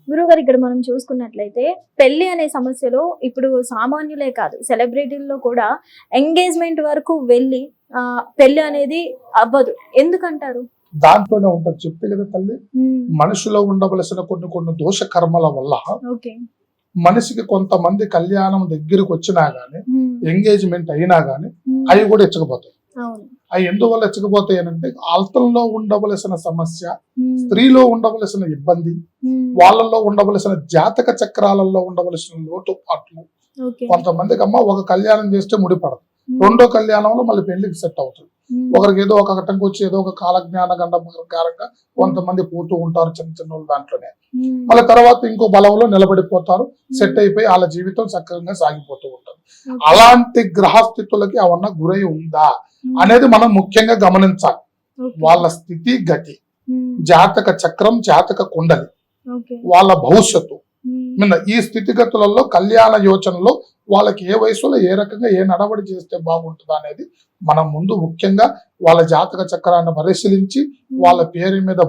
గురువుగారు ఇక్కడ మనం చూసుకున్నట్లయితే పెళ్లి అనే సమస్యలో ఇప్పుడు సామాన్యులే కాదు సెలబ్రిటీల్లో కూడా ఎంగేజ్మెంట్ వరకు వెళ్ళి పెళ్లి అనేది అవ్వదు, ఎందుకంటారు? దాంట్లోనే ఉంటుంది. చెప్తే కదా తల్లి, మనిషిలో ఉండవలసిన కొన్ని కొన్ని దోష కర్మల వల్ల ఓకే. మనిషికి కొంతమంది కళ్యాణం దగ్గరికి వచ్చినా గానీ, ఎంగేజ్మెంట్ అయినా గానీ అవి కూడా ఎచ్చకపోతాయి. అవి ఎందువల్ల ఎచ్చకపోతాయి అంటే ఆల్తల్లో ఉండవలసిన సమస్య, స్త్రీలో ఉండవలసిన ఇబ్బంది, వాళ్ళల్లో ఉండవలసిన జాతక చక్రాలలో ఉండవలసిన లోటుపాట్లు. కొంతమందికి అమ్మ ఒక కళ్యాణం చేస్తే ముడిపడదు, రెండో కళ్యాణంలో మళ్ళీ పెళ్లికి సెట్ అవుతుంది. ఒకరికి ఏదో ఒక ఘటనకు వచ్చి ఏదో ఒక కాలజ్ఞాన గండం ప్రకారంగా కొంతమంది పోతూ ఉంటారు చిన్న చిన్న వాళ్ళు దాంట్లోనే. మళ్ళీ తర్వాత ఇంకో బలంలో నిలబడిపోతారు, సెట్ అయిపోయి వాళ్ళ జీవితం సక్రమంగా సాగిపోతూ ఉంటారు. అలాంటి గ్రహస్థితులకి అవన్న గురై ఉందా అనేది మనం ముఖ్యంగా గమనించాలి. వాళ్ళ స్థితి గతి, జాతక చక్రం, జాతక కుండలి, వాళ్ళ భవిష్యత్తు ఈ స్థితిగతులలో కళ్యాణ యోచనలో వాళ్ళకి ఏ వయసులో ఏ రకంగా ఏ నడవడి చేస్తే బాగుంటుంది అనేది మనం ముందు ముఖ్యంగా వాళ్ళ జాతక చక్రాన్ని పరిశీలించి వాళ్ళ పేరు మీద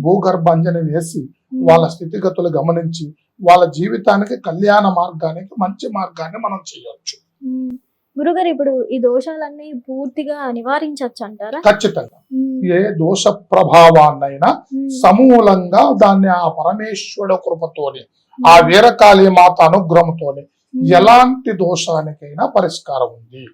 భూగర్భాంజనం వేసి వాళ్ళ స్థితిగతులు గమనించి వాళ్ళ జీవితానికి కళ్యాణ మార్గానికి మంచి మార్గాన్ని మనం చేయవచ్చు. గురుగారు ఇప్పుడు ఈ దోషాలన్నీ పూర్తిగా నివారించవచ్చు అంటారా? ఖచ్చితంగా. ఏ దోష ప్రభావాన్నైనా సమూలంగా దాన్ని ఆ పరమేశ్వరుడు కృపతోని, ఆ వీరకాళీ మాత అనుగ్రహంతోని ఎలాంటి దోషానికైనా పరిష్కారం ఉంది.